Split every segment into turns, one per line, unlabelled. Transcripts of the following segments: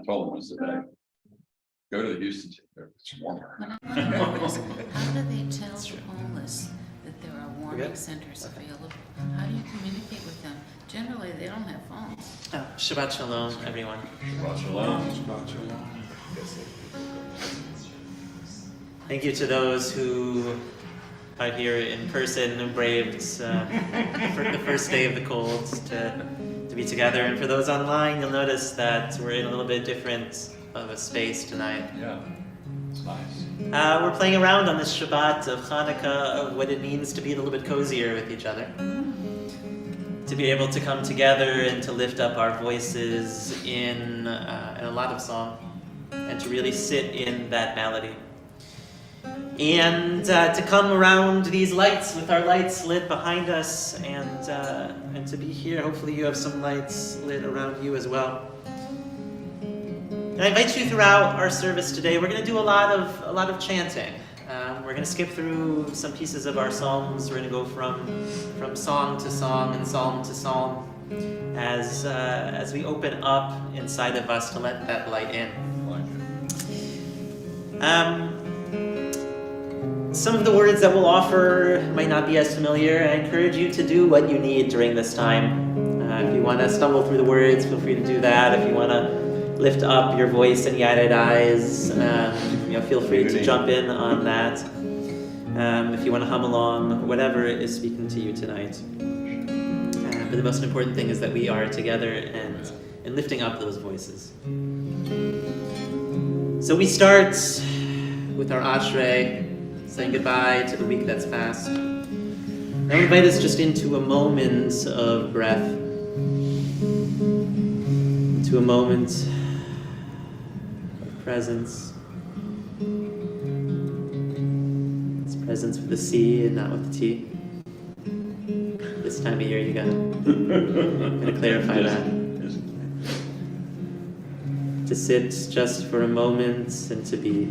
told him, I said, hey, go to the Houston team, it's warmer.
How do they tell the homeless that there are warming centers available? How do you communicate with them? Generally, they don't have phones.
Oh, Shabbat Shalom, everyone.
Shabbat shalom.
Shabbat shalom.
Thank you to those who are here in person and braved for the first day of the cold to be together. And for those online, you'll notice that we're in a little bit different of a space tonight.
Yeah, it's nice.
We're playing around on this Shabbat of Hanukkah of what it means to be a little bit cozier with each other. To be able to come together and to lift up our voices in a lot of song and to really sit in that melody. And to come around these lights with our lights lit behind us and to be here. Hopefully you have some lights lit around you as well. And I invite you throughout our service today. We're going to do a lot of chanting. We're going to skip through some pieces of our psalms. We're going to go from song to song and psalm to psalm as we open up inside of us to let that light in. Some of the words that we'll offer might not be as familiar. I encourage you to do what you need during this time. If you want to stumble through the words, feel free to do that. If you want to lift up your voice and yada eyes, feel free to jump in on that. If you want to hum along, whatever is speaking to you tonight. But the most important thing is that we are together and lifting up those voices. So we start with our Ashrei, saying goodbye to the week that's passed. I invite us just into a moment of breath, into a moment of presence. It's presence with the C and not with the T. This time of year, you gotta clarify that. To sit just for a moment and to be.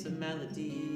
Of melodies.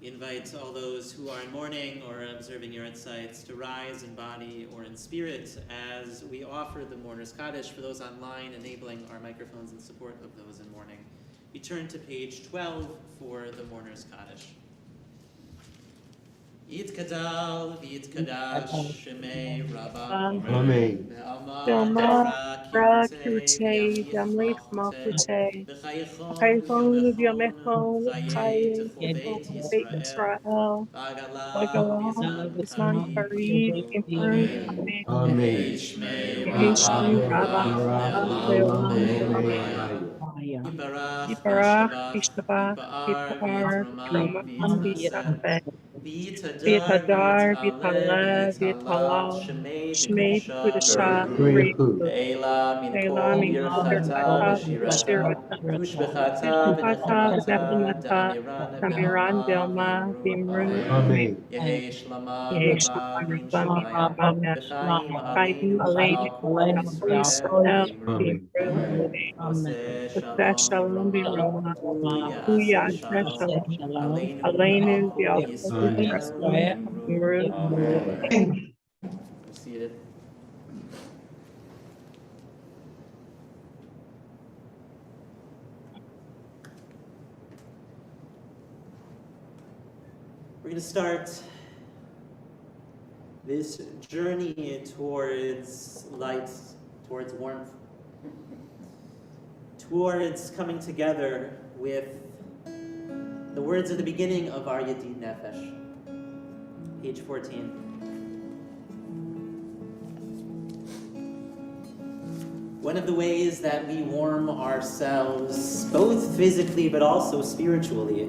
We invite all those who are in mourning or observing yard sites to rise in body or in spirit as we offer the Mourner's Kaddish for those online, enabling our microphones in support of those in mourning. We turn to page 12 for the Mourner's Kaddish. Yitkadal v'yitkadash shemei rabba
Amen.
Be'alma
Ra
kirtei
kirtei damlik malkutei.
V'chaychon
Chayvon
v'yomechon
uvyomechon
chaye
chaye
tefol beit
beit
Yisrael
Israel.
V'agala
V'galam
bizman
bisman
karim
karim
yimru
imru.
Amen
Amen.
Amen.
Yehei
Yeshu
Rabba
Rabba
Le'olam
leolam
Amen
leolam.
Yibarach
Yiparach
v'yishtabach
v'ishtabach
V'yipa'ar
v'yipar
v'yitroman
v'roman
v'yitkaseh
v'yitzapeh.
V'yitadar
V'yitadar
v'yitaleh
v'yitaleh
v'yitalal
v'yitalal.
Shemei
Shmei
b'kudusha
b'kudashah
Very
b'richu
good.
b'richu.
Ve'ela min
Elah
kol
min kol
birchata
birchata
v'shirata
v'shirata.
Tushbechata
Tishbachata
v'nechemata
v'nechemata.
Da'amiran
Tamiran
be'alma
Delma
v'imru
Vimru
Amen
Amen.
Amen.
Yehi Shlama
Yesh
Rabba min
Bami
Shemayim
Amen.
V'chaim
Chaim
Aleinu
Aleinu
v'al Kol Yisrael
Israel
v'imru
Amen.
Vimru
Amen
Amen.
Oseh
Success
Shalom
Shalom
Biroma
Biroma.
Uyaseh
Uyaseh
Shalom
Shalom.
Aleinu
Aleinu
v'al Kol
V'Yakov
Amen.
Yisrael
Yisrael
v'imru
Vimru
Amen.
Amen.
Be seated. We're going to start this journey towards light, towards warmth, towards coming together with the words at the beginning of our Yedid Nefesh, page 14. One of the ways that we warm ourselves, both physically but also spiritually,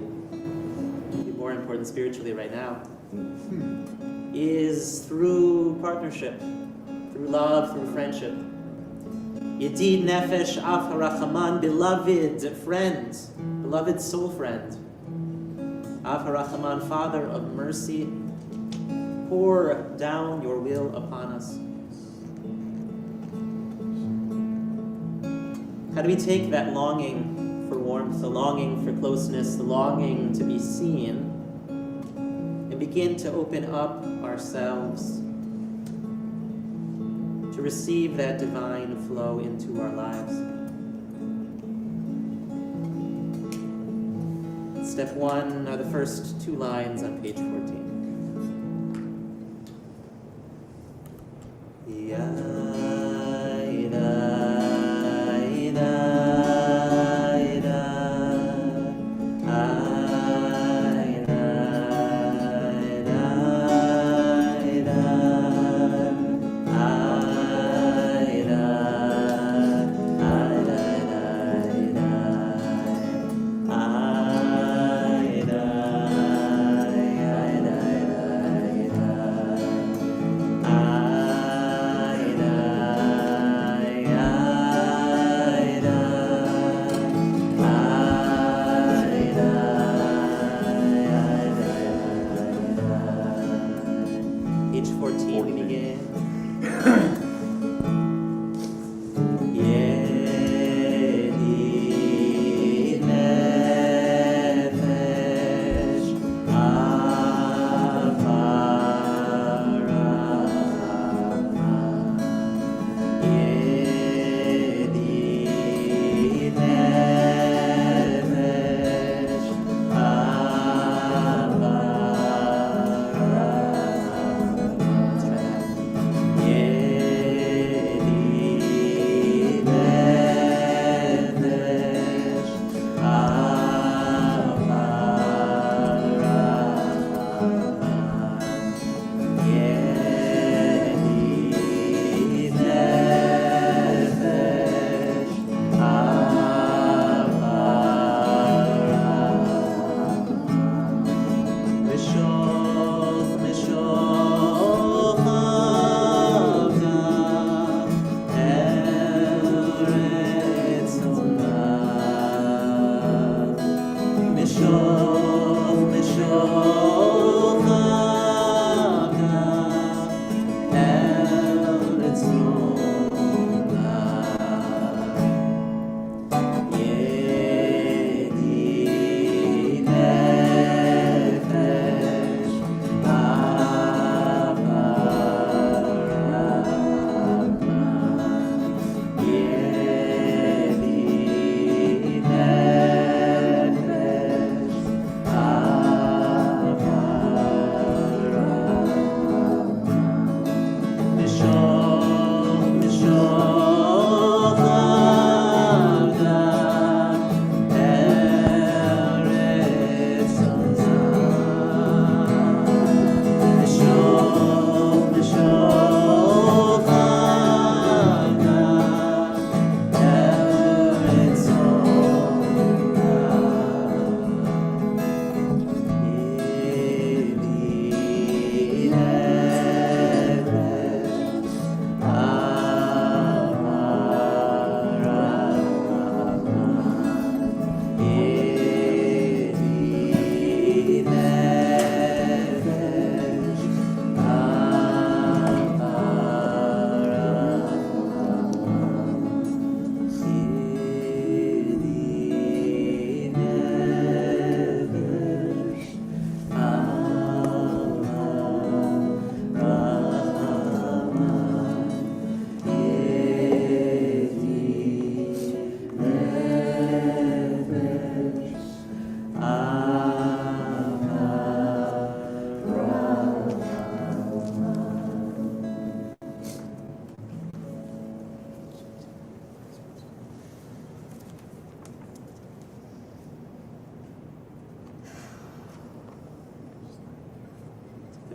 more important spiritually right now, is through partnership, through love, through friendship. Yedid Nefesh Av HaRachaman, beloved friend, beloved soul friend. Av HaRachaman, Father of mercy, pour down your will upon us. How do we take that longing for warmth, the longing for closeness, the longing to be seen, and begin to open up ourselves to receive that divine flow into our lives? Step one are the first two lines on page 14.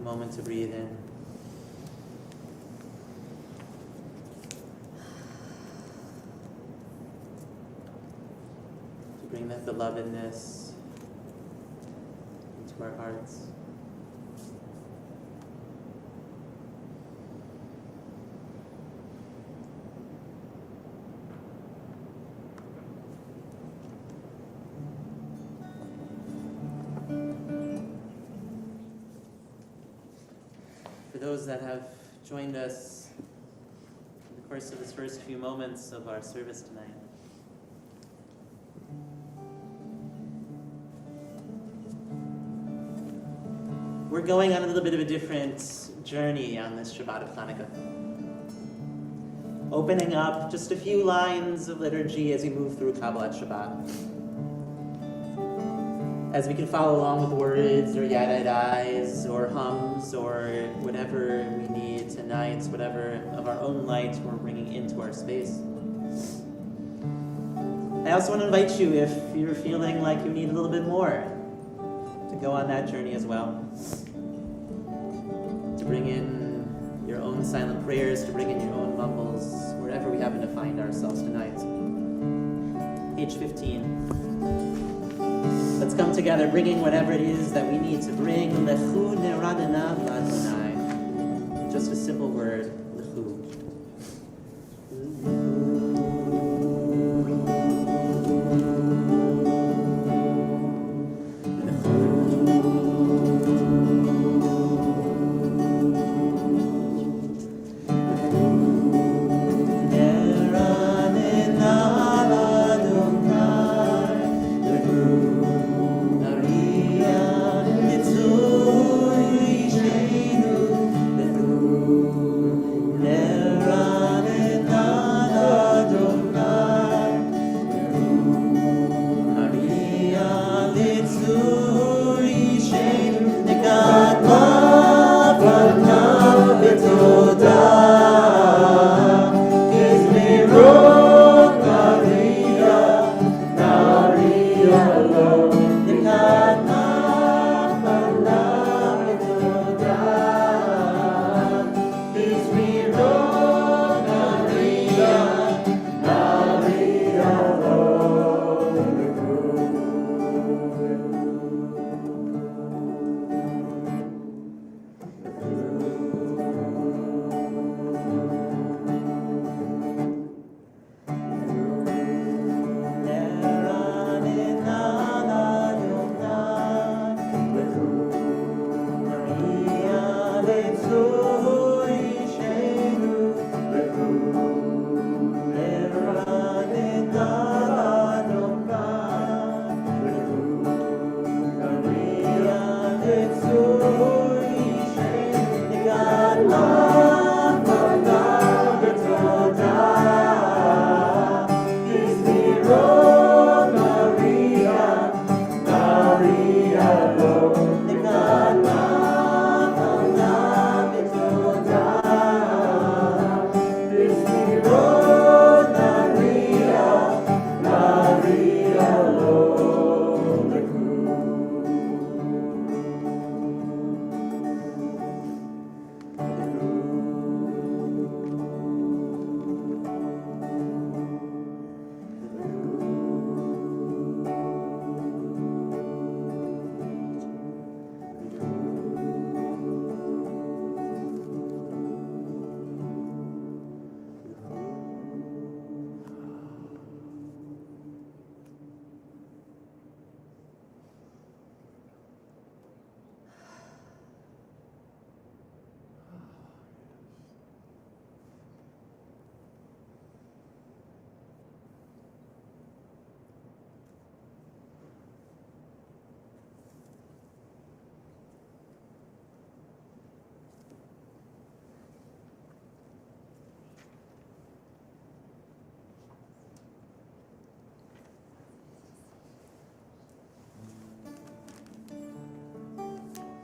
a moment to breathe in. To bring that belovedness into our hearts. For those that have joined us in the course of this first few moments of our service tonight, we're going on a little bit of a different journey on this Shabbat of Hanukkah. Opening up just a few lines of liturgy as we move through Kabbalat Shabbat. As we can follow along with words or yadadais or hums or whatever we need tonight, whatever of our own light we're bringing into our space. I also want to invite you, if you're feeling like you need a little bit more, to go on that journey as well. To bring in your own silent prayers, to bring in your own mumbles, wherever we happen to find ourselves tonight. Page 15. Let's come together, bringing whatever it is that we need to bring. Lechu neradena v'Adonai. Just a simple word, lechu.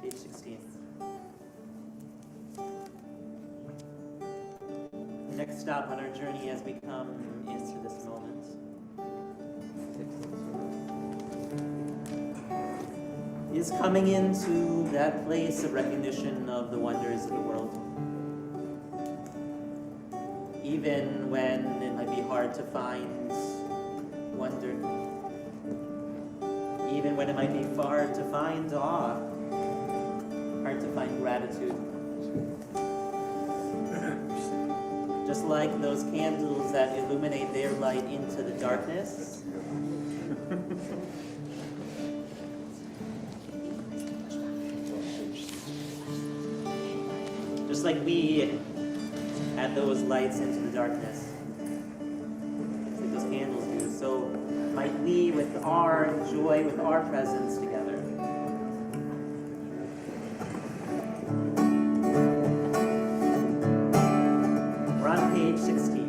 Page 16. The next stop on our journey as we come into this moment is coming into that place of recognition of the wonders of the world. Even when it might be hard to find wonder, even when it might be hard to find awe, hard to find gratitude. Just like those candles that illuminate their light into the darkness, just like we add those lights into the darkness, like those candles do, so might we, with our joy, with our presence together. We're on page 16.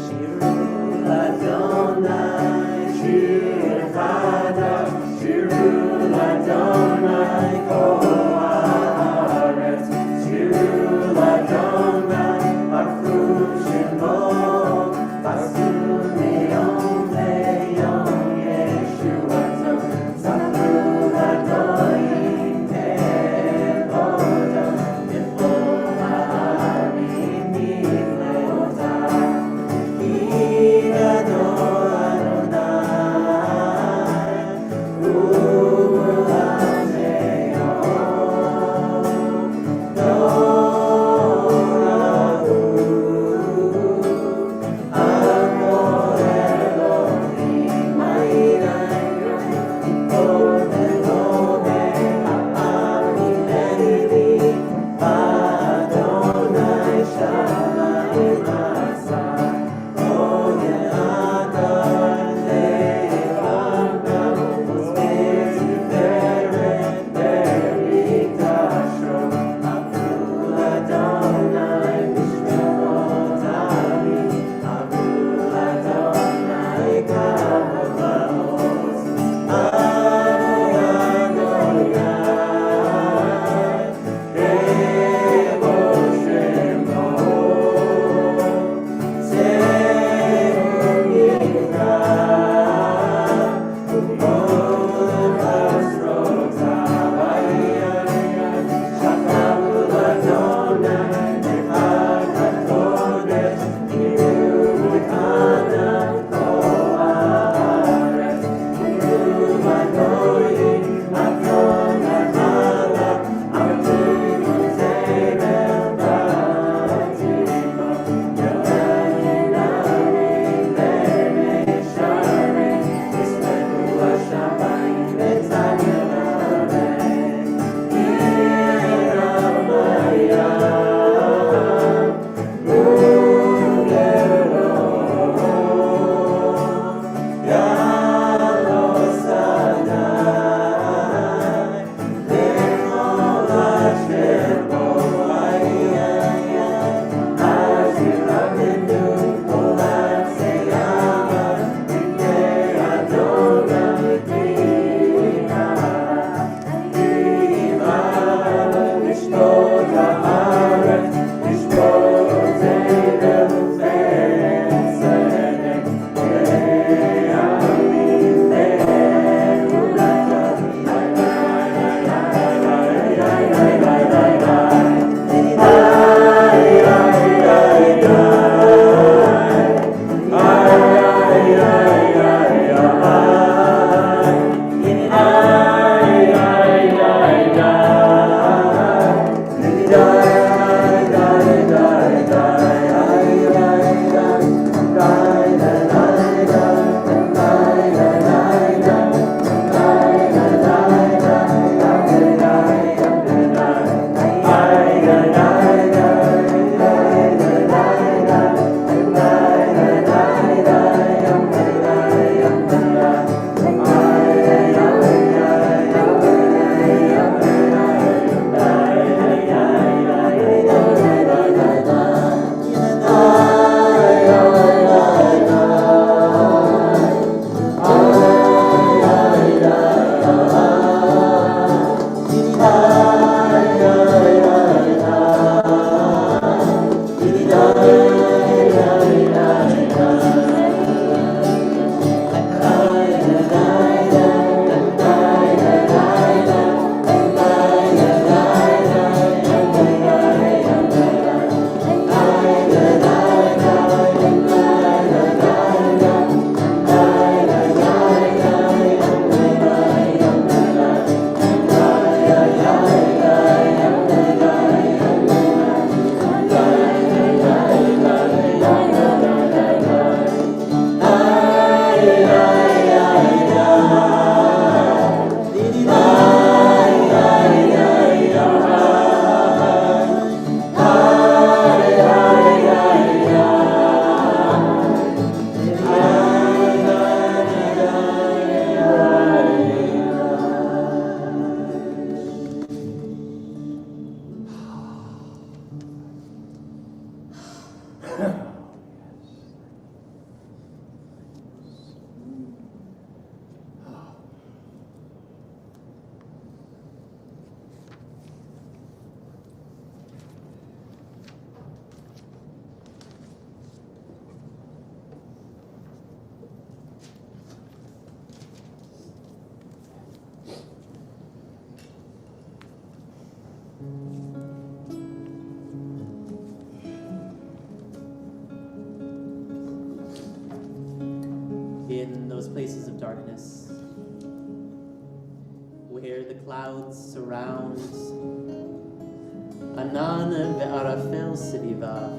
Shiru Adonai, Shir Chada, Shiru Adonai, Kol Haaretz, Shiru Adonai, Baruch Shemo, Basu Meyom Leyom Yeshuato, Zaru Adoyim Kevodo, B'chol Ha'arim Nifleotav, Ki Gadol Adonai, U'Olam She'od, Dorahu, Amor Elohim Ma'irayu, Kol Elohim Ha'amim Levi, Adonai Shamayim Asa, Oye Adon Le'Elam Uzbez Tiferet Beriktasho, Abul Adonai Mishmevot Ami, Abul Adonai Kavod Laos, Anu Adonai, Revo Shemo, Seir Yikra, Umol Hasrotav, Shakabul Adonai, Echad HaKodesh, Kiru Mekanav Kol Haaretz, Kiru Adoyim, Adon Adonai, Avdim Zebel Batimo, Yoel Narim Bnei Sharim, Yismechu Hashamayim V'Tzagel Haaretz, Yiram Hayam, Ugero, Yalos Adonai, Lechol Asher Bo Hayayah, Asher Rabenu Kol Hatzeyama, B'nei Adonai B'Ima, B'Ima, Lishpot Haaretz, Lishpot Zebel V'Tzedek, Le'amim Le'egulata, In those places of darkness, where the clouds surround, Anan ve'arafel siriva,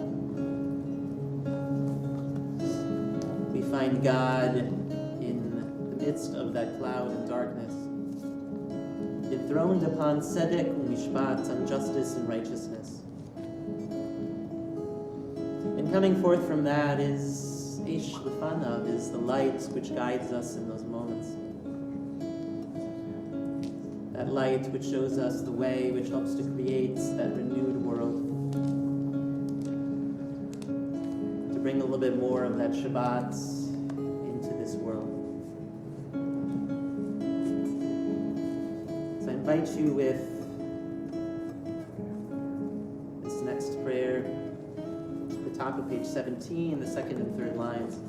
we find God in the midst of that cloud and darkness, enthroned upon tzedek u'mishpat, on justice and righteousness. And coming forth from that is Eish Lefanav, is the light which guides us in those moments. That light which shows us the way, which helps to create that renewed world. To bring a little bit more of that Shabbat into this world. So I invite you with this next prayer, the top of page 17, the second and third lines.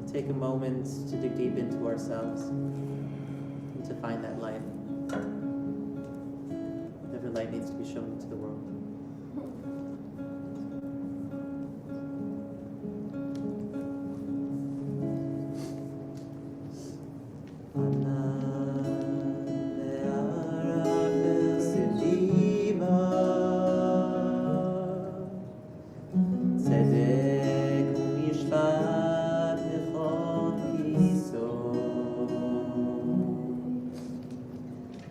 To take a moment to dig deep into ourselves and to find that light. Whatever light needs to be shown into the world.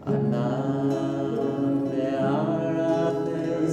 Anan ve'arafel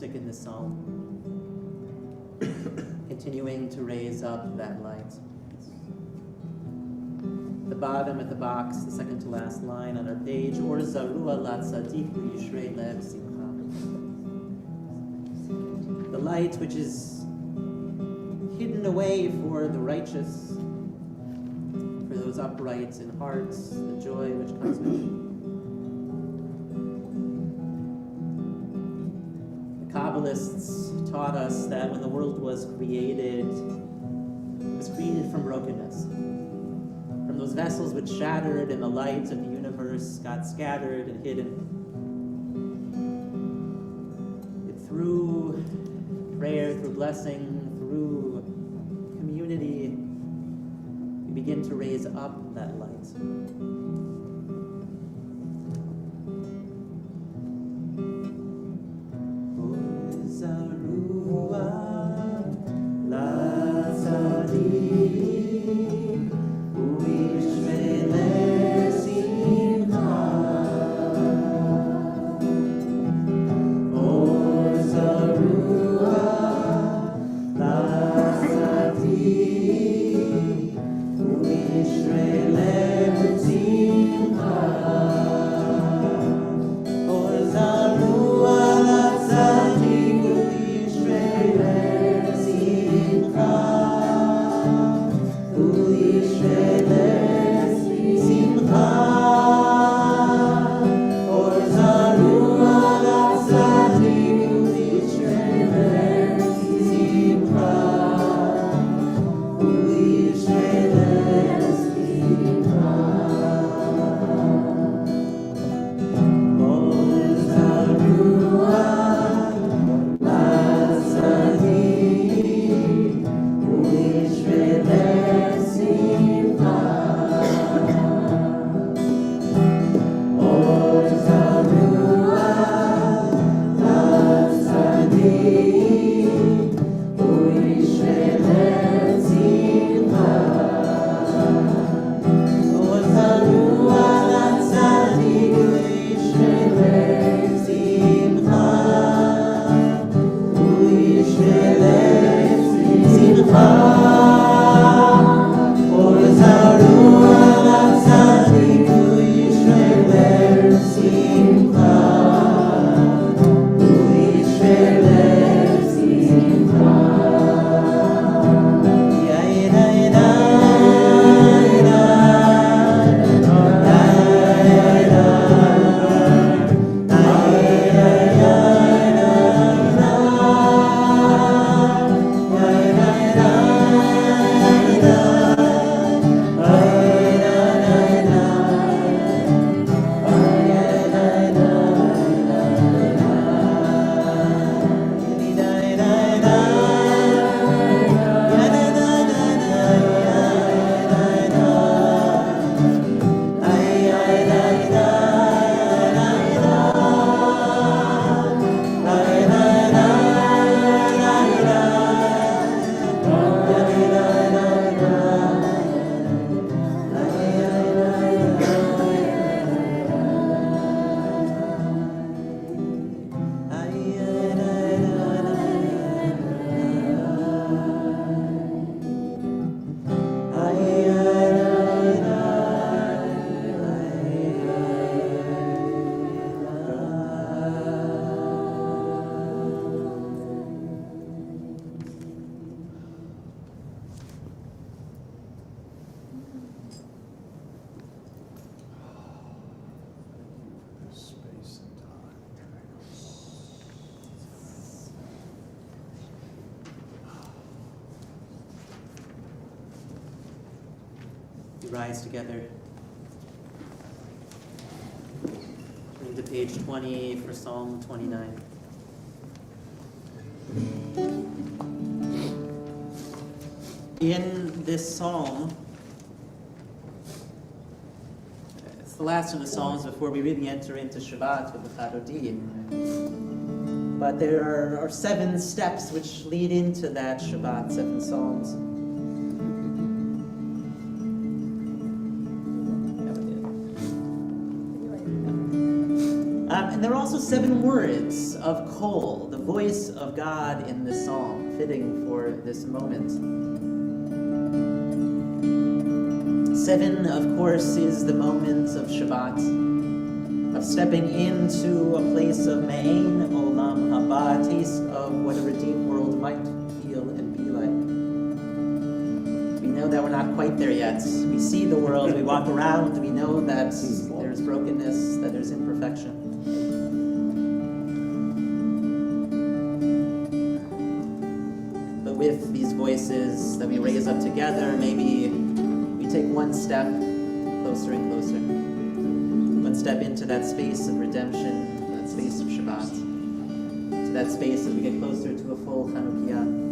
characteristic in this psalm. Continuing to raise up that light. The bottom of the box, the second to last line on our page, Or zarua la tzadiku yishrei lev simcha. The light which is hidden away for the righteous, for those upright in hearts, the joy which comes with it. The Kabbalists taught us that when the world was created, it was created from brokenness. From those vessels which shattered and the light of the universe got scattered and hidden. Through prayer, through blessing, through community, we begin to raise up that light. We rise together. Turn to page 20 for Psalm 29. In this psalm, it's the last of the psalms before we really enter into Shabbat with the Charodim. But there are 7 steps which lead into that Shabbat, 7 psalms. And there are also 7 words of kol, the voice of God in this psalm, fitting for this moment. 7, of course, is the moment of Shabbat, of stepping into a place of Me'ain Olam Haba, a taste of what a redeemed world might feel and be like. We know that we're not quite there yet. We see the world, we walk around, we know that there's brokenness, that there's imperfection. But with these voices that we raise up together, maybe we take one step closer and closer. One step into that space of redemption, that space of Shabbat, to that space as we get closer to a full Chanukiah.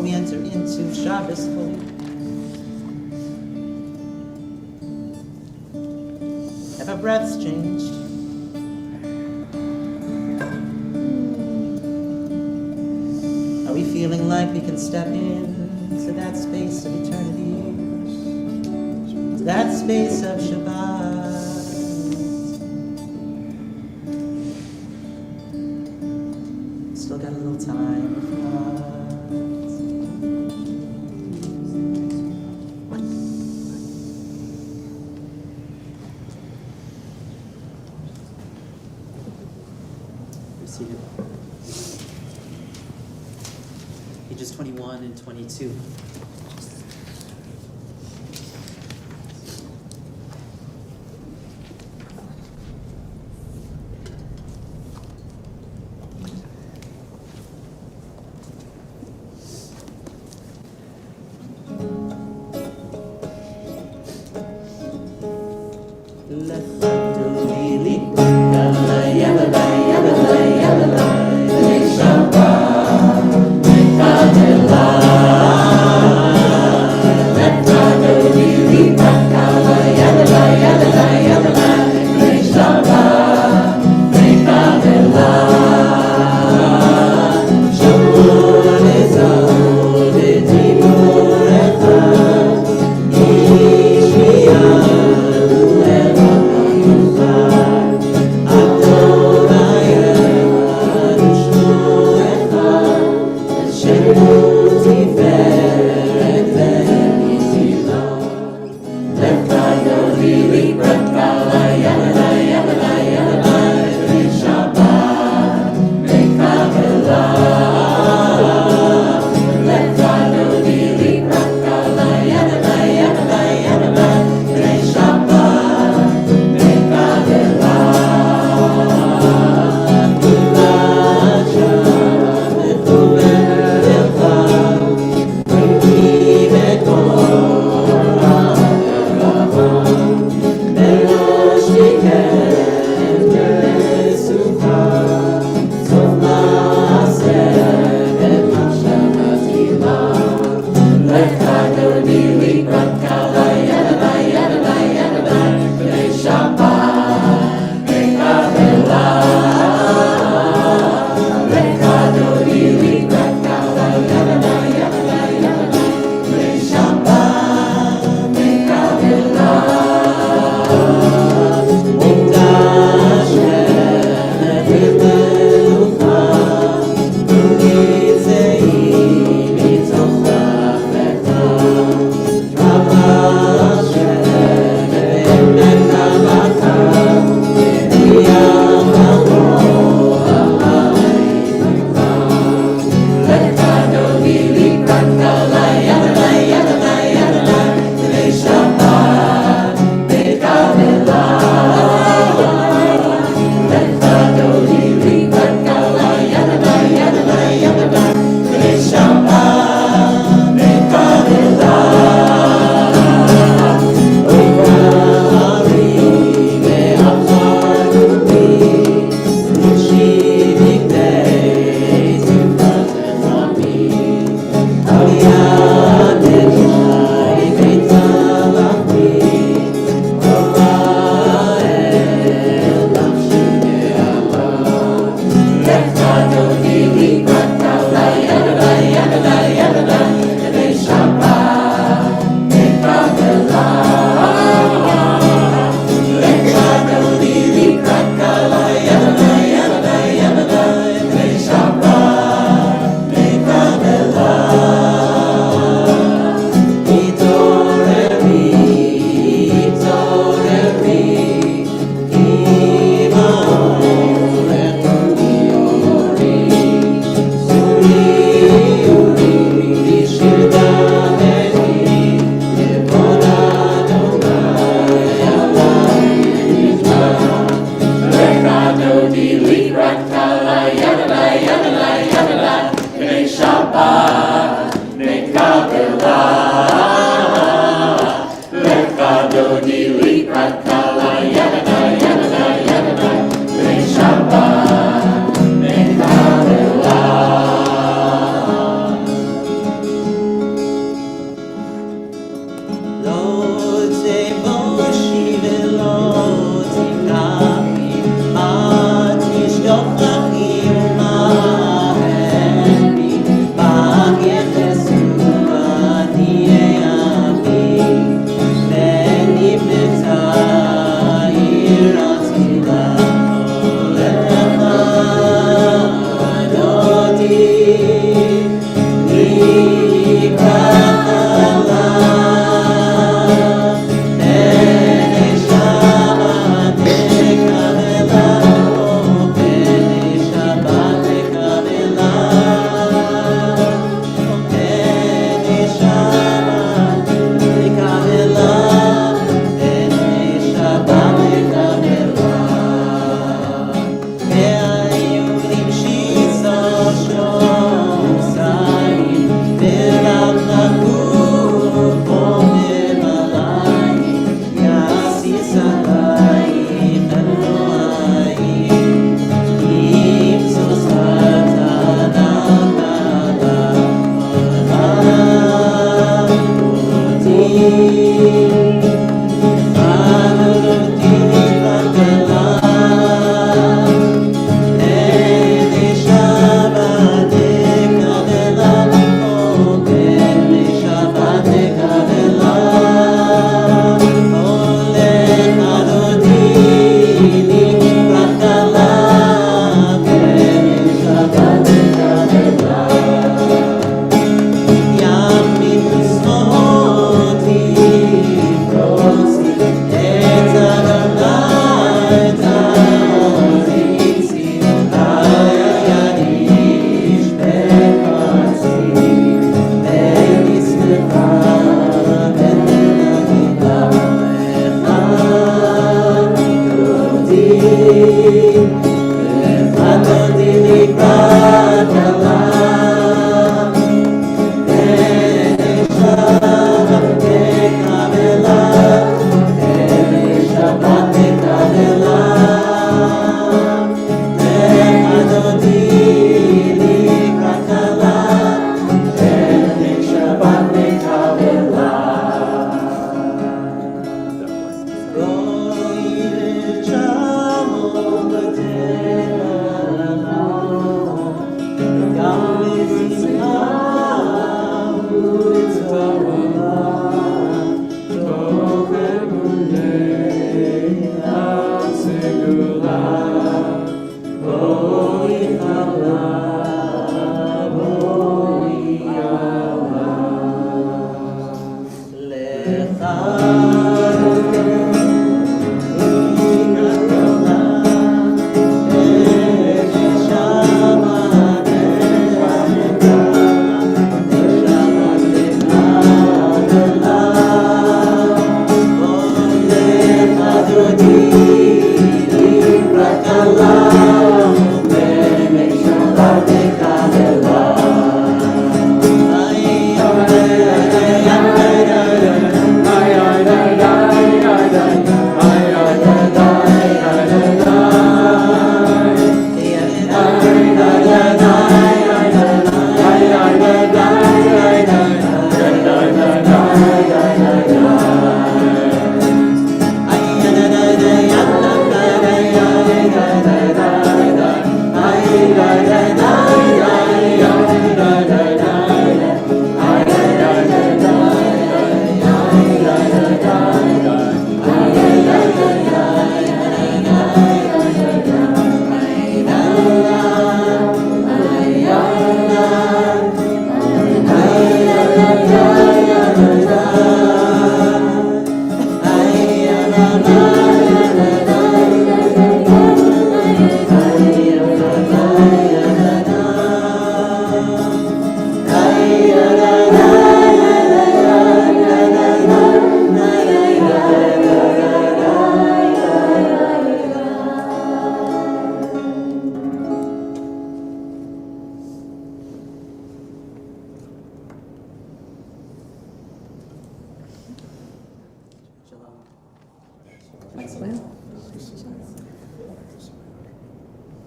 before we enter into Shabbos fully. Have our breaths changed? Are we feeling like we can step into that space of eternity, to that space of Shabbat. Still got a little time before us. Pages 21 and 22.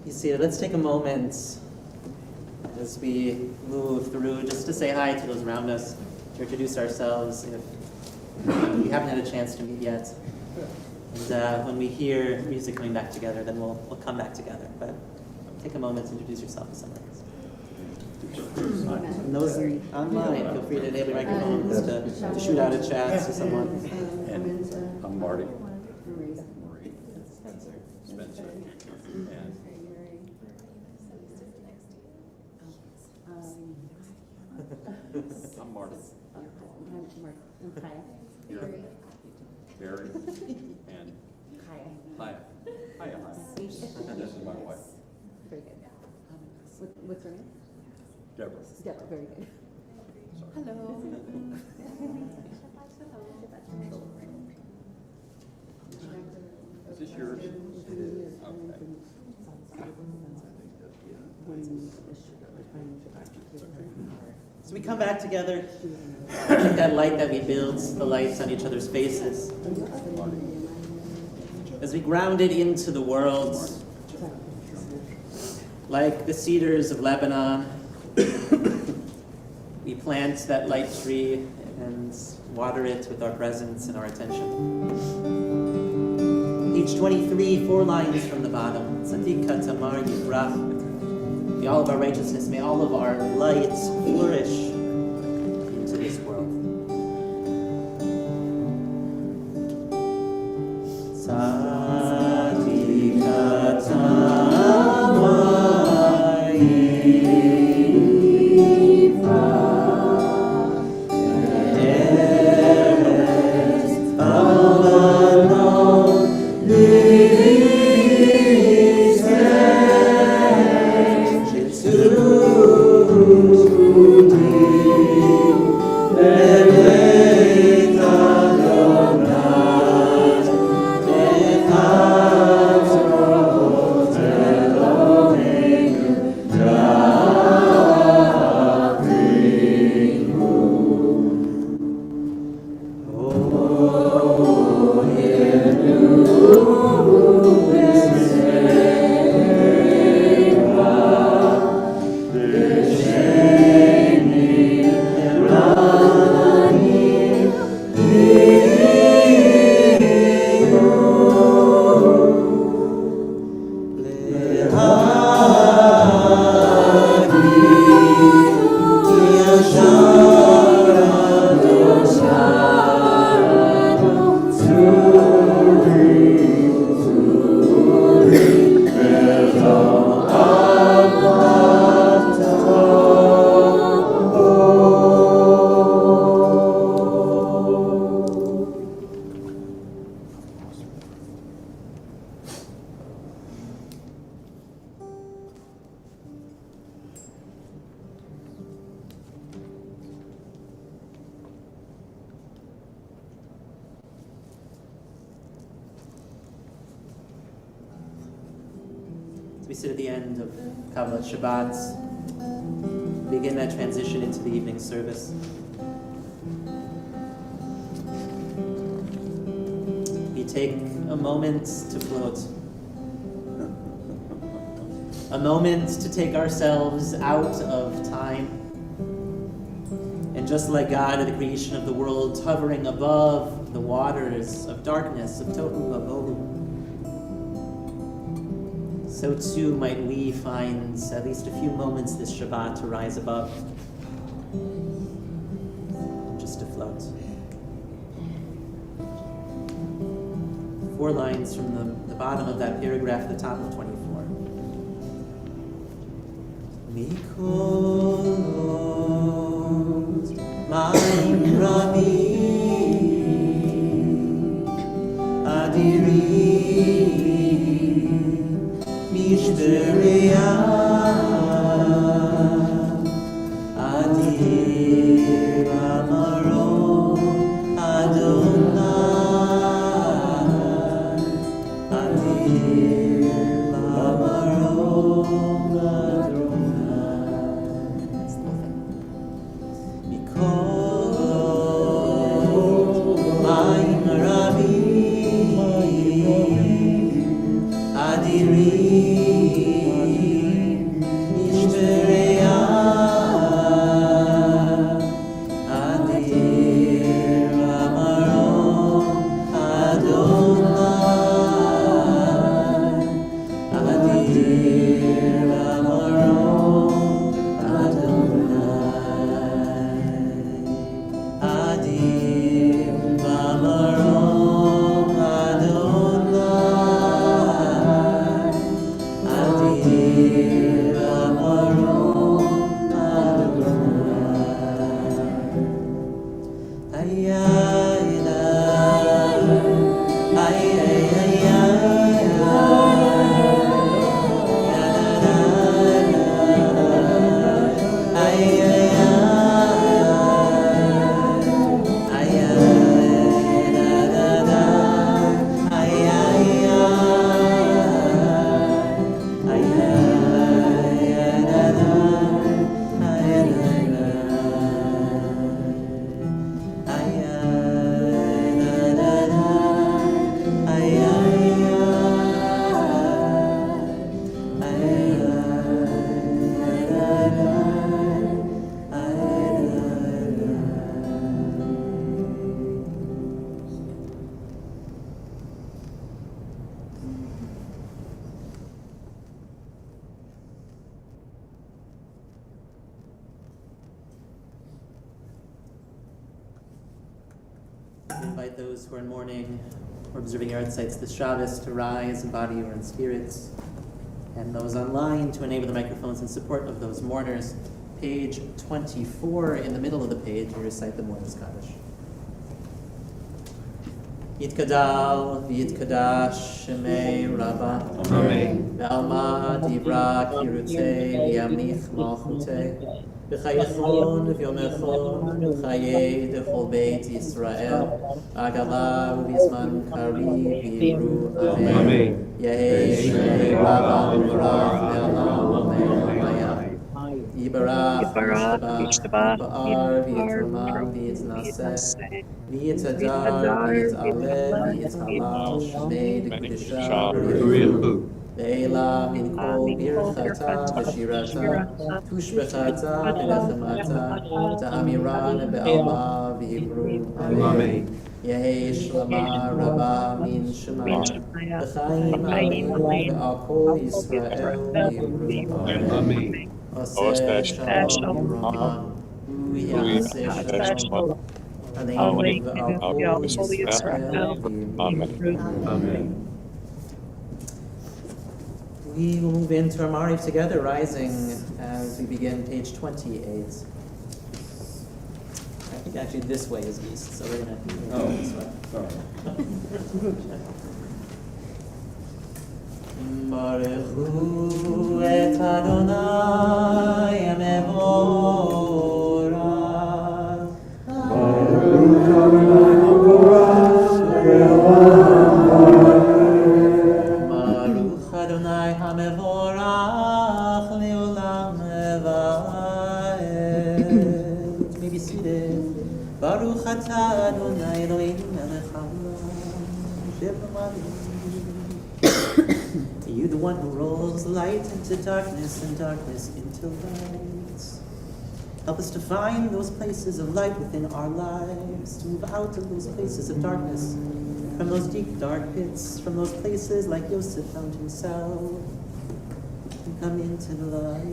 Be seated. Let's take a moment as we move through just to say hi to those around us, to introduce ourselves if we haven't had a chance to meet yet. And when we hear music coming back together, then we'll come back together. But take a moment to introduce yourself to someone else. And those online, feel free to enable your microphones to shoot out a chat to someone.
And I'm Marty. Marie. Spencer. And I'm Marty. Barry. And Hiya. Hiya. And this is my wife,
Very good. What's her name?
Deborah.
Deborah, very good. Hello.
Is this yours? It is.
So we come back together, like that light that we build, the lights on each other's faces. As we ground it into the world, like the cedars of Lebanon, we plant that light tree and water it with our presence and our attention. Page 23, 4 lines from the bottom. Tzadika tamar yivrach. May all of our righteousness, may all of our lights flourish into this world. Tzadika tamar yivrach. Eretz Lebanon As we sit at the end of Kabbalah Shabbat, begin that transition into the evening service. We take a moment to float. A moment to take ourselves out of time. And just like God at the creation of the world, hovering above the waters of darkness, of Tohu Vabohu, so too might we find at least a few moments this Shabbat to rise above, just to float. 4 lines from the bottom of that paragraph, the top of 24. Mikol ma'im rabim adirim mishberiyah adir amaro Adonai adir amaro Adonai. Mikol Invite those who are in mourning or observing yard sites this Shabbos to rise in body or in spirits, and those online to enable the microphones in support of those mourners. Page 24, in the middle of the page, we recite the Mourner's Kaddish. Yitkadal v'yitkadash shemei Rabba. Amen. Ve'alma divra kirutei v'yamnich malchutei. V'chayechon v'yomechon v'chayei d'chol beit Yisrael. Agala v'bizman kari v'yivru. Amen. Yehei shemei Rabba v'barach ve'alam v'meyamaya. Yibarach v'yishtabach v'ar v'yitrama v'yitnaseh. V'yitadar, v'yitaleh, v'yithalal, shmei d'kudisha v'yichu. Ve'ela min kol birchata v'shirata, tushbechata v'nechemata, ta'amiran be'alma v'yivru. Amen. Yehei shlama rabba min shemaya, v'chaim aleinu ve'al kol Yisrael v'yivru. Amen. Oseh shalom Yirama, v'yaseh shalom.
Amen. Amen.
We will move into our Mariv together, rising as we begin page 28. I think actually this way is east, so we're going to go this way. Baruch hu et Adonai mevorach. Baruch Adonai HaMevorach Leolam Levaed. You may be seated. Baruch Atah Adonai Eloheinu Melech Haolam She'eloheinu. You, the one who rolls light into darkness and darkness into light. Help us to find those places of light within our lives, to move out of those places of darkness, from those deep, dark pits, from those places like Yosef found himself, and come into the light.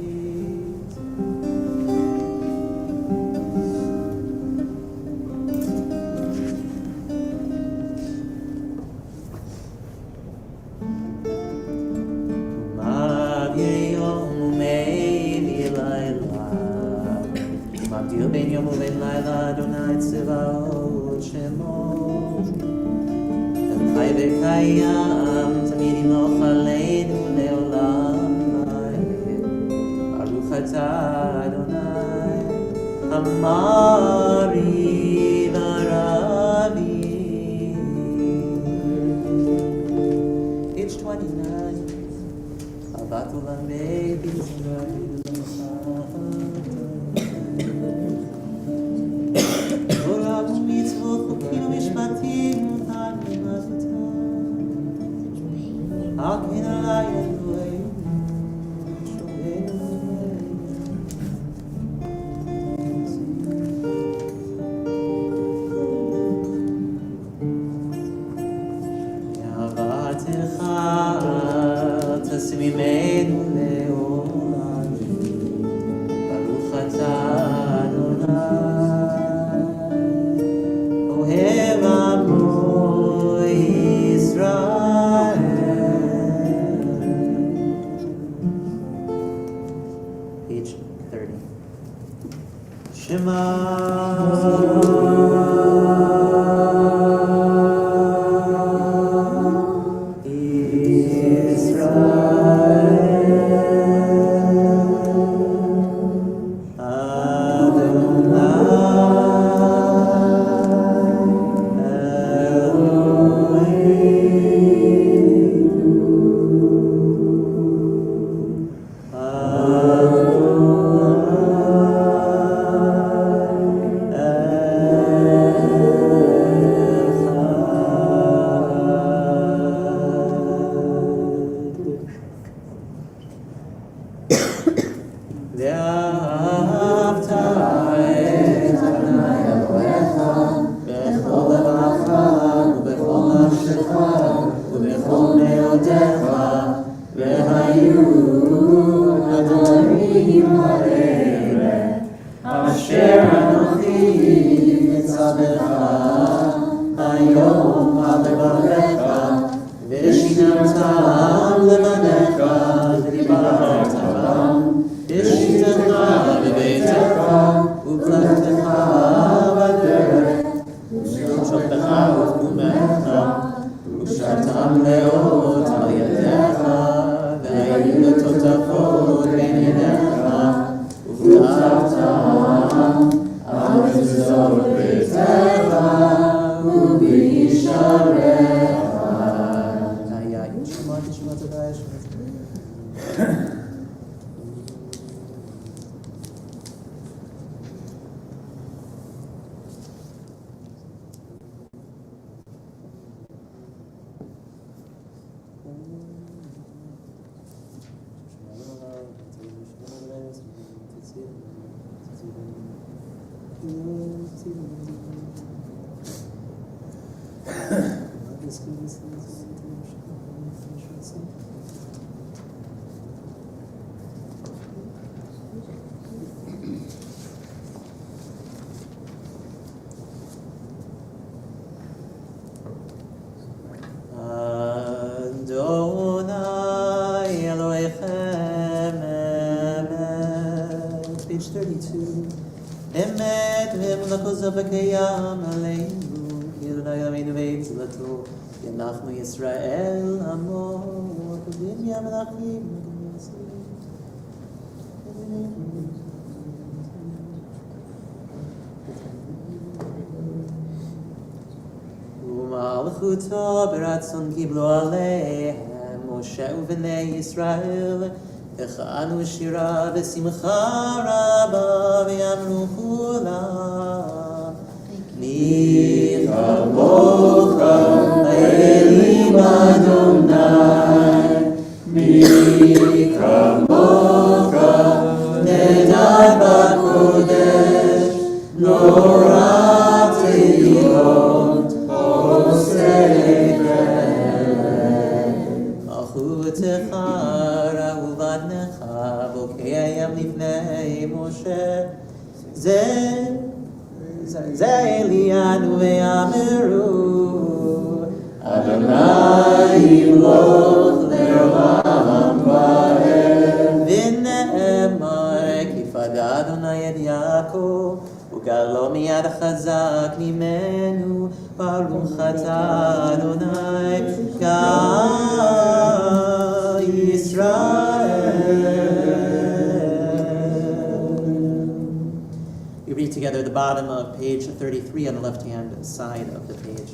Ben yom uven laila Adonai tzevaot shemo El chai v'kayam tamid yimloch aleinu leolam va'ed Baruch atah Adonai Hamari v'aravi. Page 29. Avat olam b'Yisrael. Akin ממנו לעולם. ברוך אתה אדוני, אוהב עמו ישראל. Page 30. Shema ישראל עמו הקודם ים מלאכים ומלכותו ברצון קיבלו עליהם משה ובני ישראל הכנו שירה ושמחה רבה ואמרו כולם מי כמוך האלים אדוני מי כמוך נדע בקודש לא רק תהילות עושה מלכותך ראו בניך בוקע ים לפני משה זה אלינו ואמרו אדוני ימלוך לעולם ועד ונאמר כי פדה אדוני את יעקב וגאלו מיד חזק ממנו ברוך אתה אדוני גאל ישראל. We read together the bottom of page 33 on the left-hand side of the page.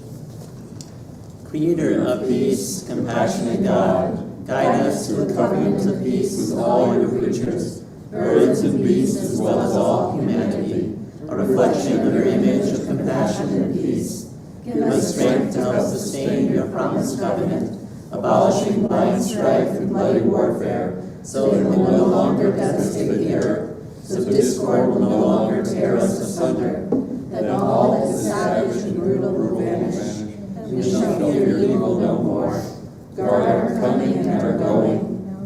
Creator of peace, compassionate God, guide us to a covenant of peace with all your creatures, birds and beasts as well as all humanity, a reflection of your image of compassion and peace. Give us strength to help sustain your promised covenant, abolishing blind strife and bloody warfare, so it will no longer devastate the earth, so discord will no longer tear us asunder, that all that is savage and brutal will vanish, and we shall fear evil no more. Guard our coming and our going,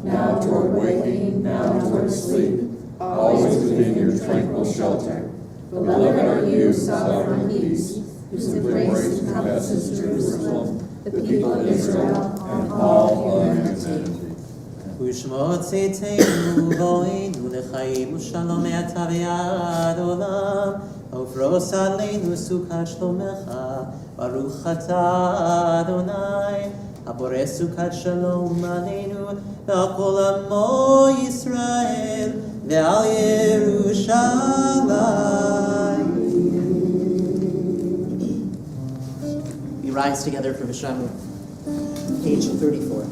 now toward waking, now toward sleep, always within your tranquil shelter. Beloved are you, sovereign peace, whose embrace encompasses Jerusalem, the people of Israel, and all humanity.
ושמות צאתנו בואנו לחיים ושלום מעתה ועד עולם. ופרוס עלינו סוכת שלומך, ברוך אתה אדוני, הבורא סוכת שלום עלינו ועל כל עמו ישראל ועל ירושלים. We rise together for Vishamu, page 34.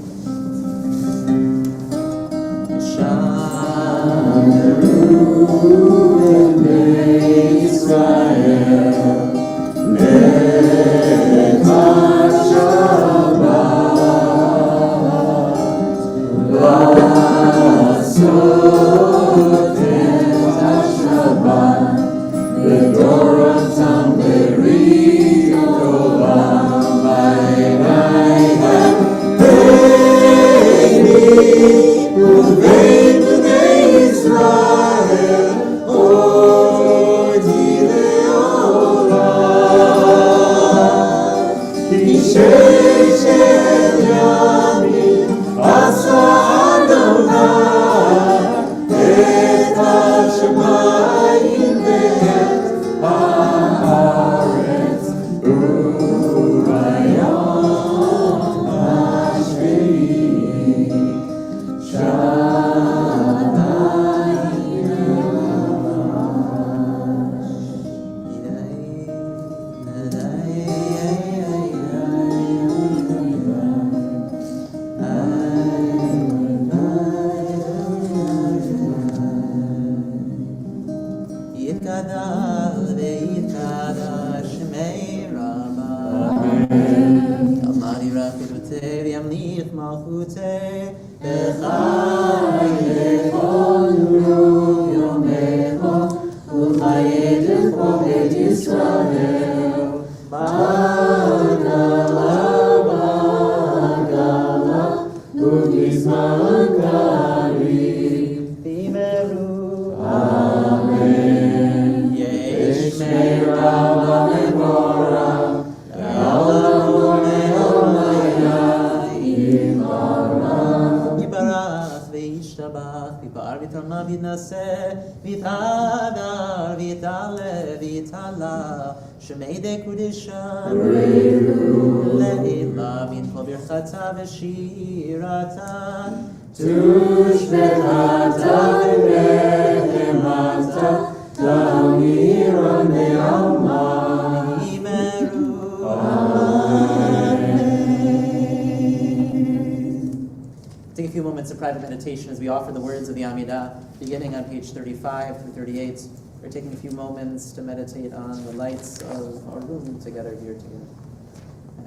Take a few moments of private meditation as we offer the words of the Amidah, beginning on page 35 through 38. We're taking a few moments to meditate on the lights of our room together here together.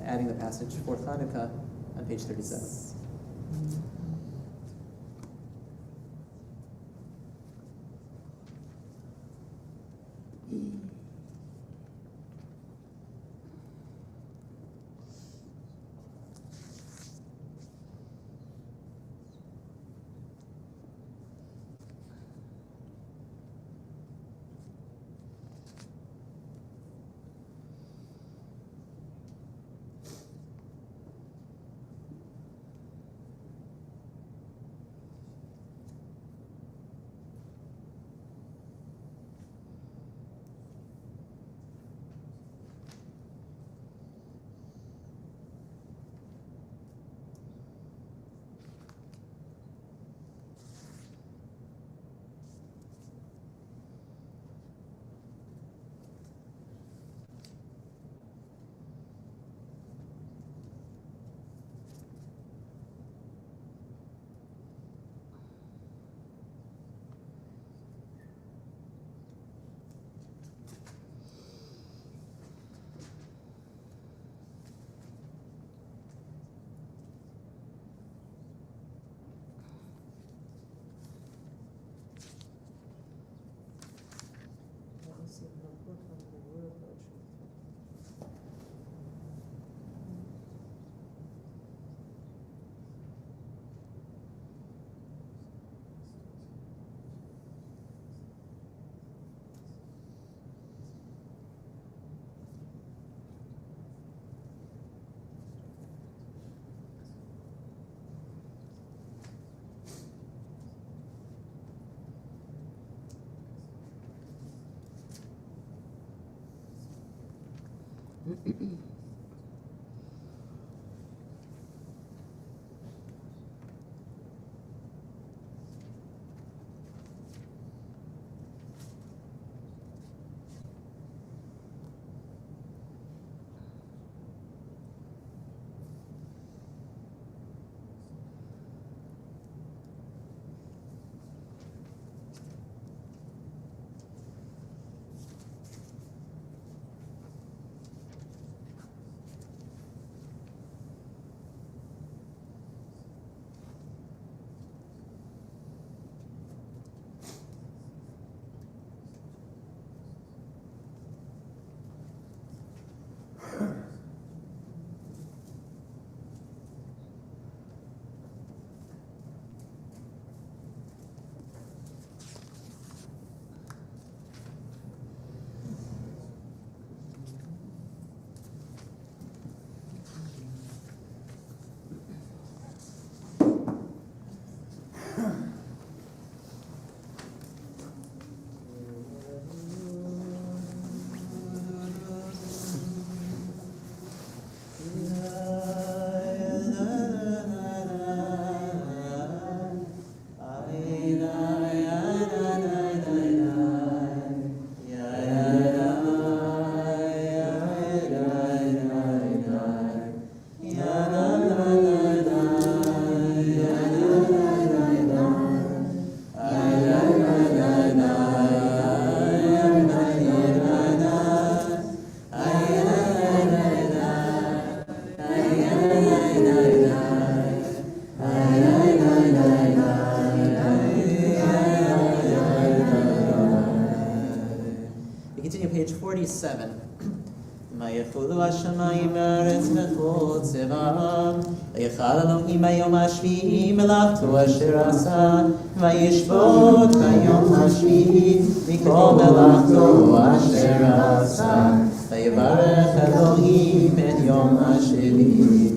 Adding the passage for Chanukah on page 37. Page 47. ויחולו השמיים והארץ וכל צבאם, ויחל אלוהים ביום השביעי מלאכתו אשר עשה, וישבות ביום השביעי מכל מלאכתו אשר עשה, ויברך אלוהים את יום השביעי,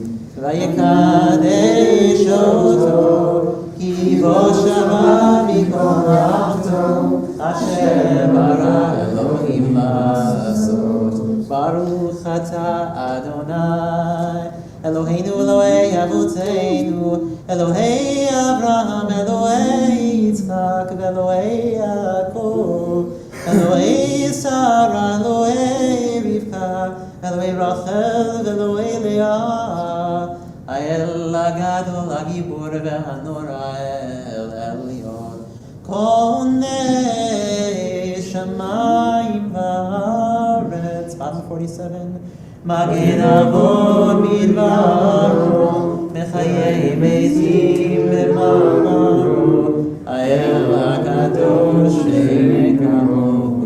ויקדש אותו, כי בו שמע מכל מלאכתו אשר ברא אלוהים לעשות. ברוך אתה אדוני אלוהינו אלוהי אבותינו אלוהי אברהם אלוהי יצחק ואלוהי יעקב אלוהי שרה אלוהי רבקה אלוהי רחל ואלוהי לאה האל הגדול הגיבור והנורא אל עליון קונה שמיים וארץ. Bottom 47. מגן אבות מדברו מחיי מתים במאמרו האל הקדוש שאין כמוהו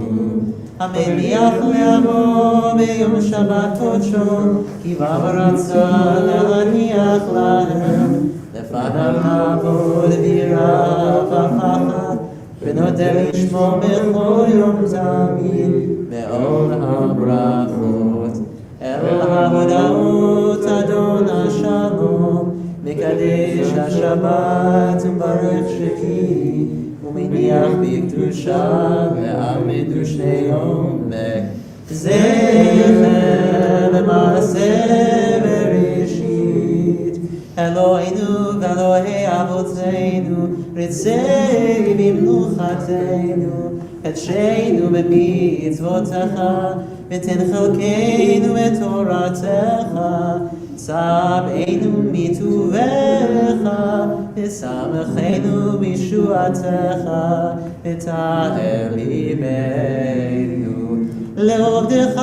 המניח לעמו ביום שבת קודשו כי בא ורצה להניח להם לפניו לעבוד ביראה ופחד ונודה לשמו בכל יום תמיד בעול הברכות אל ההודעות אדון השלום מקדש השבת וברך שקיעי ומניח בקדושה ועמדו שני עומק זכר למעשה בראשית אלוהינו ואלוהי אבותינו רצה במנוחתנו קדשנו במצוותיך ותן חלקנו בתורתך צבענו מטובך ושמחנו בישועתך ותער ליבנו לעובדך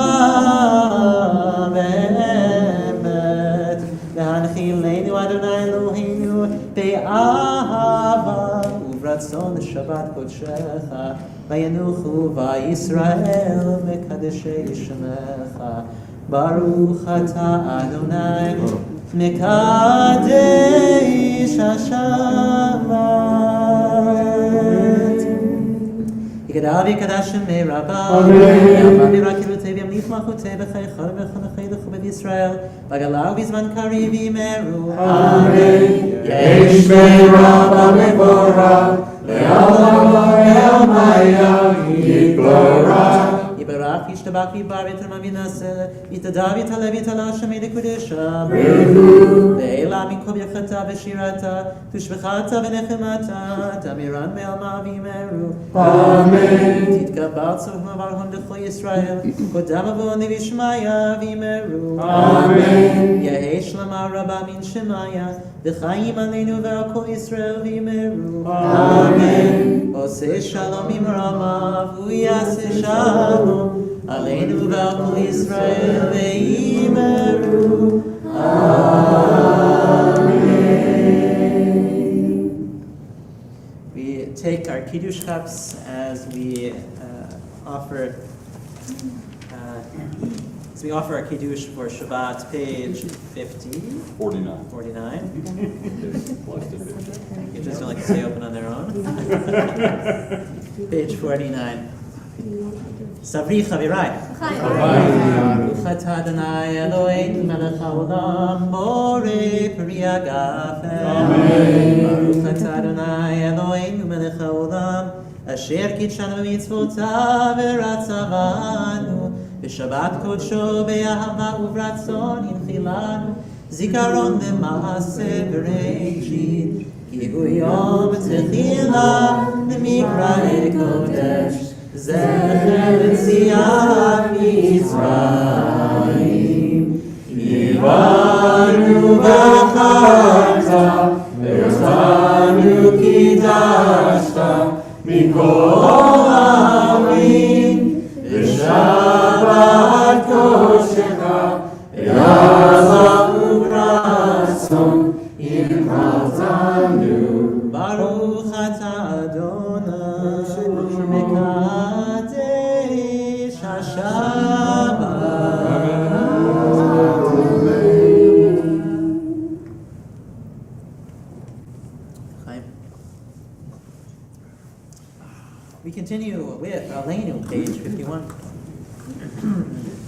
באמת להנחילנו אדוני אלוהינו באהבה וברצון לשבת קודשך וינוחו בישראל מקדשי שמך ברוך אתה אדוני מקדש השבת יקדש יקדש שמי רבה יאמר ורקלותי וימליך מלכותי בחייך ובחנכי לכובד ישראל בגלה ובזמן קריב ימרו
אמן. יש ברבה מבורך לעולם לא ימיה יתברך
יברך Yitbarach, Yishtabach, Yibar, Yitamam, Yinaseh, Yitadav, Yitalev, Yitalah, Shemei, Dekudesha, Ve'ela, Mikol, Yechata, Veshirata, Tushvechata, Venechemata, Tamiran, Me'alma, V'imeru.
Amen.
Titkabar, Tzorch, Mavar, Decho Yisrael, Kodam, Avon, Vishmaya, V'imeru.
Amen.
Yehei Shlama, Rabba, Min Shemaya, V'chaim, Aleinu, Ve'al Yisrael, V'imeru.
Amen.
Oseh Shalom, Imrama, V'yaseh Shalom, Aleinu, Ve'al Yisrael, V'imeru. We take our Kiddush cups as we offer our Kiddush for Shabbat, page
49.
49. You just don't like to stay open on their own. Page 49. Savri Chavirai. Baruch atah Adonai Eloheinu melech haolam borei peri hagafen. Baruch atah Adonai Eloheinu melech haolam asher kitshanu b'mitzvotav v'ratzavanu b'shabbat kodsho be'ahava u'v'ratzon hinchilanu zikaron lema'aseh b'reishit ki hu yom techila l'mikra'ei kodesh Zecher l'tziat Mitzrayim Yivanu v'acharta V'yotanu kidashta Mikol ha'amim V'shabbat koshecha V'yazah u'v'ratzon Yimchaltanu Baruch atah Adonai Mekadesh HaShabbat. We continue with Aleinu, page 51.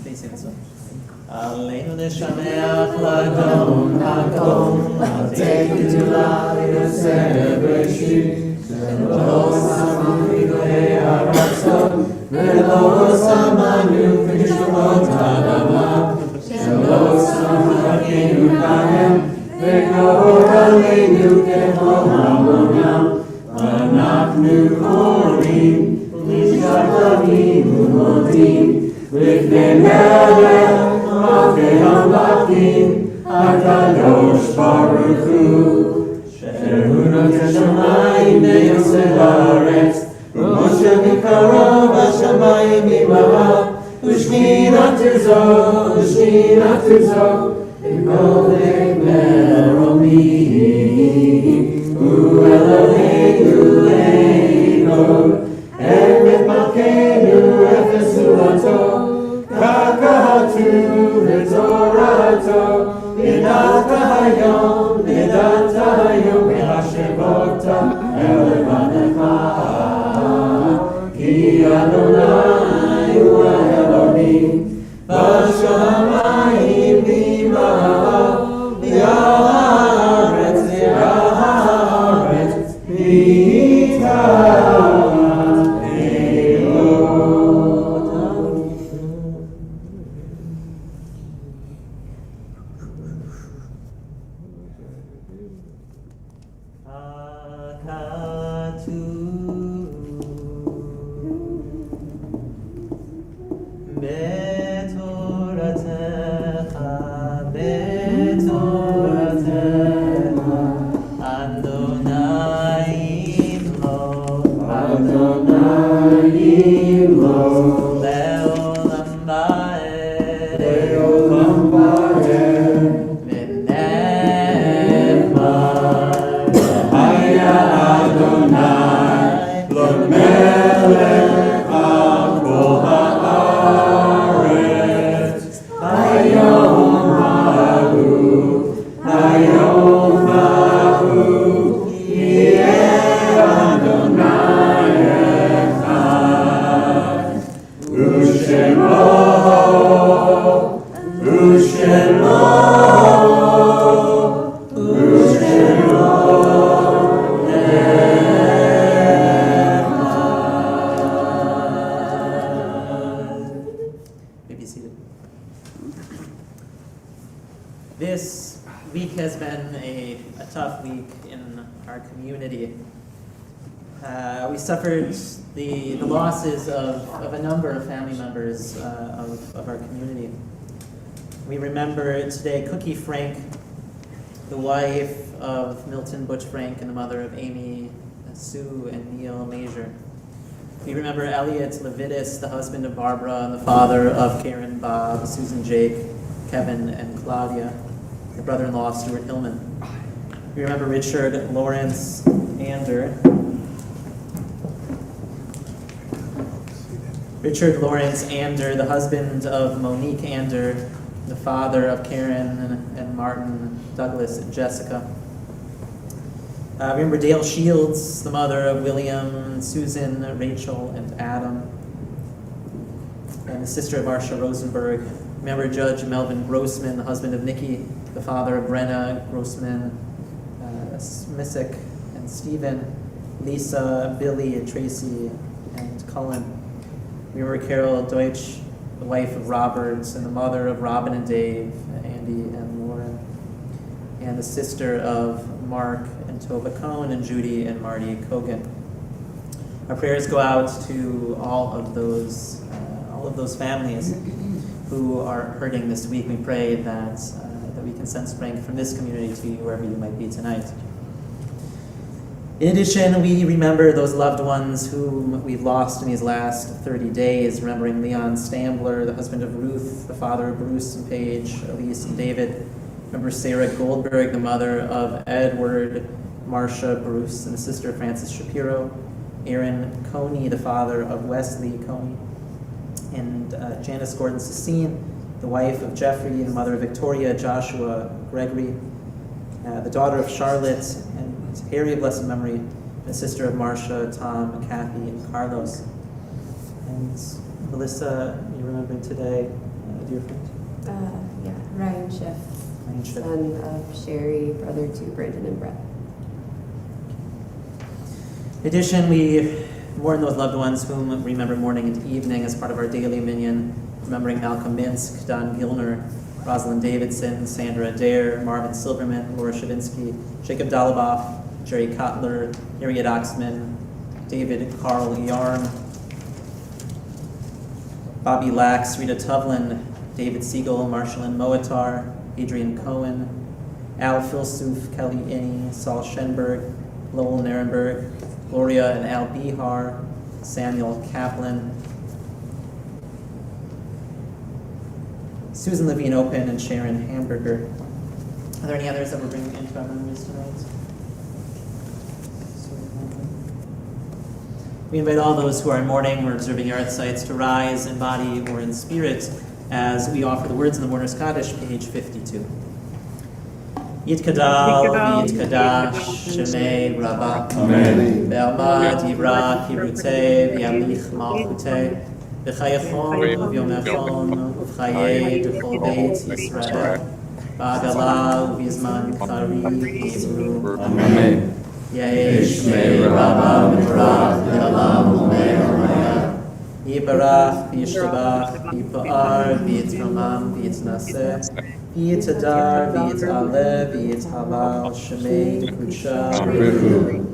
Facing this way. Aleinu neshameach ladon hakom Alteinu tula v'yoseh b'reshit V'lo samanu goyei haratzot V'lo samanu v'nishamot ha'adama V'lo samanu kahem V'kor aleinu kechol ha'monam V'anachnu korim L'shavavim u'modim V'fnei melech Malkei Hamlakim HaKadosh Baruch Hu Shehu Notei Shamayim Ve'yoseh Haaretz U'Moshe Mikarov HaShamayim Imarav U'Shminatu Zo V'Kolei Meromim U'Eloheinu Eino Emet Malkeinu Efes Ulato Kakahatu v'torato Nidata hayom V'hashevota Elevanecha Ki Adonai hu Elohim B'shamayim v'ima'alav V'haaretz This week has been a tough week in our community. We suffered the losses of a number of family members of our community. We remember today Cookie Frank, the wife of Milton Butch Frank and the mother of Amy, Sue, and Neil Major. We remember Elliot Levitis, the husband of Barbara and the father of Karen, Bob, Susan, Jake, Kevin, and Claudia, the brother-in-law of Stuart Hillman. We remember Richard Lawrence Ander. Richard Lawrence Ander, the husband of Monique Ander, the father of Karen and Martin, Douglas, and Jessica. Remember Dale Shields, the mother of William, Susan, Rachel, and Adam, and the sister of Marcia Rosenberg. Remember Judge Melvin Grossman, the husband of Nikki, the father of Brenna Grossman, Smissick, and Stephen, Lisa, Billy, and Tracy, and Cullen. Remember Carol Deutsch, the wife of Roberts, and the mother of Robin and Dave, Andy and Lauren, and the sister of Mark and Tova Cohn, and Judy and Marty Kogan. Our prayers go out to all of those families who are hurting this week. We pray that we can send strength from this community to you wherever you might be tonight. In addition, we remember those loved ones whom we've lost in these last 30 days, remembering Leon Stambler, the husband of Ruth, the father of Bruce and Paige, Elise and David. Remember Sarah Goldberg, the mother of Edward, Marcia, Bruce, and the sister of Francis Shapiro. Aaron Coney, the father of Wesley Coney. And Janice Gordon Sassine, the wife of Jeffrey and the mother of Victoria, Joshua Gregory. The daughter of Charlotte and Harry of blessed memory, and the sister of Marcia, Tom, Kathy, and Carlos. And Melissa, you remember today, dear friend?
Yeah, Ryan Schiff, son of Sherry, brother to Brandon and Brett.
In addition, we mourn those loved ones whom we remember morning and evening as part of our daily minyan, remembering Malcolm Minsk, Don Gilner, Rosalind Davidson, Sandra Adair, Marvin Silverman, Laura Shavinsky, Jacob Dalaboff, Jerry Kotler, Harriet Oxman, David Carl Yarm, Bobby Lax, Rita Tuvlin, David Siegel, Marshallin Moatar, Adrian Cohen, Al Filsuf, Kelly Inney, Saul Schenberg, Lowell Nirenberg, Gloria and Al Bihar, Samuel Kaplan, Susan Levine Open, and Sharon Hamburger. Are there any others that we're bringing into our memories tonight? We invite all those who are in mourning or observing yard sites to rise in body or in spirit as we offer the words in the Mourner's Kaddish, page 52. Yitkadal v'yitkadash shemei Rabbah ve'alma divra kirutei v'yamlich malchutei v'chayachon v'yomechon v'chayei d'chol beit Yisrael v'agala v'yizman kari v'yimru Amen. Yeh shmei Rabbah v'torach v'alam u'mei Yibarach v'yishtabach v'yipa'ar v'yitramam v'yitnaseh V'yitadar, v'yitaleh, v'yithalal, shemei d'kudsha v'rihu.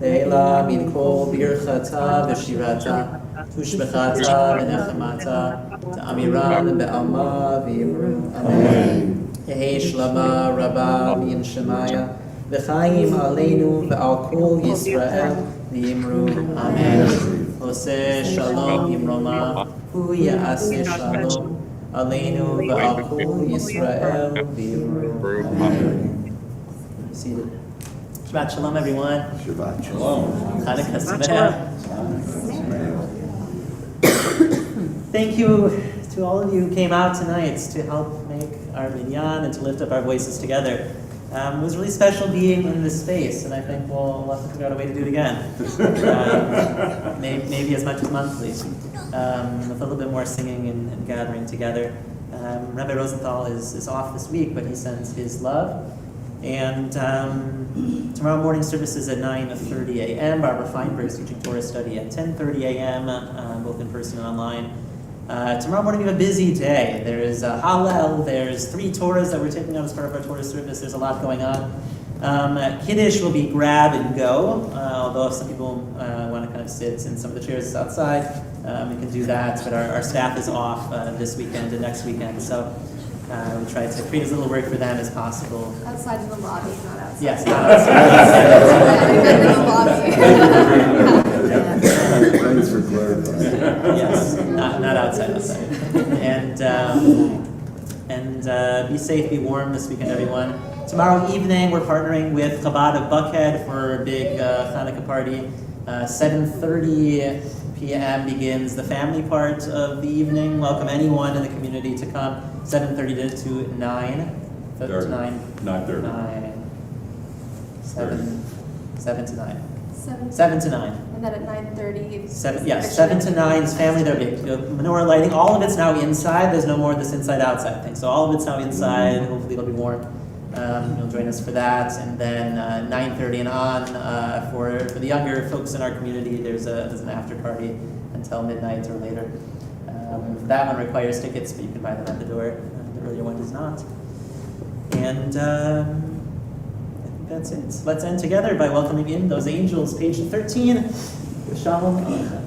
Leila min kol birchata v'shirata, tushbechata v'nechemata, ta'amiran be'alma v'yimru. Amen. Yehei shlama rabba v'yinshemaya, v'chaim aleinu v'al kol Yisrael v'yimru. Amen. Oseh shalom yimroma, hu ya'aseh shalom. Aleinu v'al Yisrael v'yimru. Amen. Seated. Shabbat shalom, everyone.
Shabbat shalom.
Hanukkah Sameach. Thank you to all of you who came out tonight to help make our minyan and to lift up our voices together. It was really special being in this space, and I think we'll have to figure out a way to do it again. Maybe as much as monthly, with a little bit more singing and gathering together. Rabbi Rosenthal is off this week, but he sends his love. And tomorrow morning services at 9:30 a.m. Barbara Feinberg is teaching Torah study at 10:30 a.m., both in person and online. Tomorrow morning we have a busy day. There's Hallel, there's 3 Torahs that we're taking out as part of our Torah service. There's a lot going on. Kiddush will be grab and go, although if some people want to kind of sit in some of the chairs outside, we can do that. But our staff is off this weekend and next weekend, so we try to create as little work for them as possible.
Outside in the lobby, not outside.
Yes, not outside.
Thanks for clarifying.
Yes, not outside. And be safe, be warm this weekend, everyone. Tomorrow evening, we're partnering with Chabad of Buckhead for a big Hanukkah party. 7:30 p.m. begins the family part of the evening. Welcome anyone in the community to come. 7:30 to 9. To 9.
9:30.
7 to 9.
7.
7 to 9.
And then at 9:30.
7 to 9 is family. There'll be menorah lighting. All of it's now inside. There's no more of this inside-outside thing. So all of it's now inside. Hopefully it'll be warm. You'll join us for that. And then 9:30 and on for the younger folks in our community, there's an after party until midnight or later. That one requires tickets, but you can buy them at the door. The earlier one does not. And I think that's it. Let's end together by welcoming in those angels, page 13. Shalom Aleichem.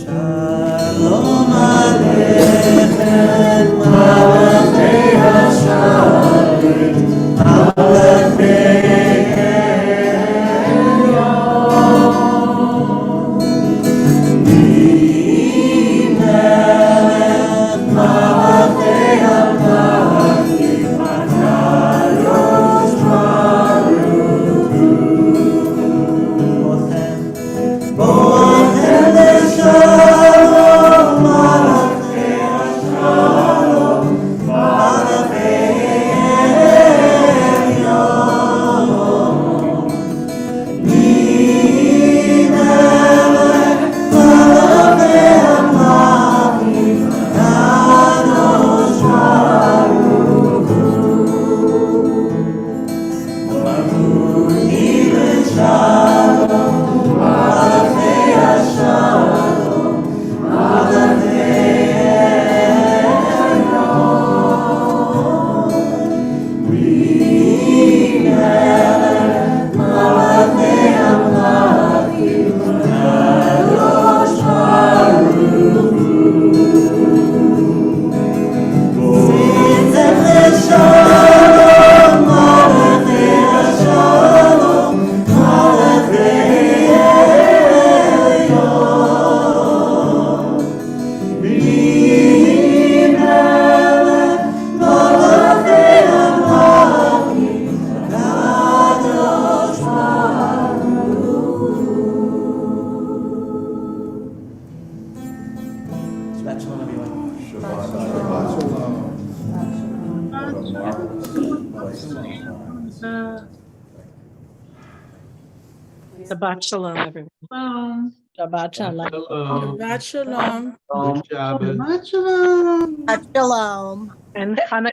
Shalom Aleichem, Malachei Hashalom, Malachei Shabbat shalom, everyone.
Shabbat
Shabbat shalom, everyone. Shabbat shalom.
Shabbat shalom.
Shabbat.
And Hanukkah.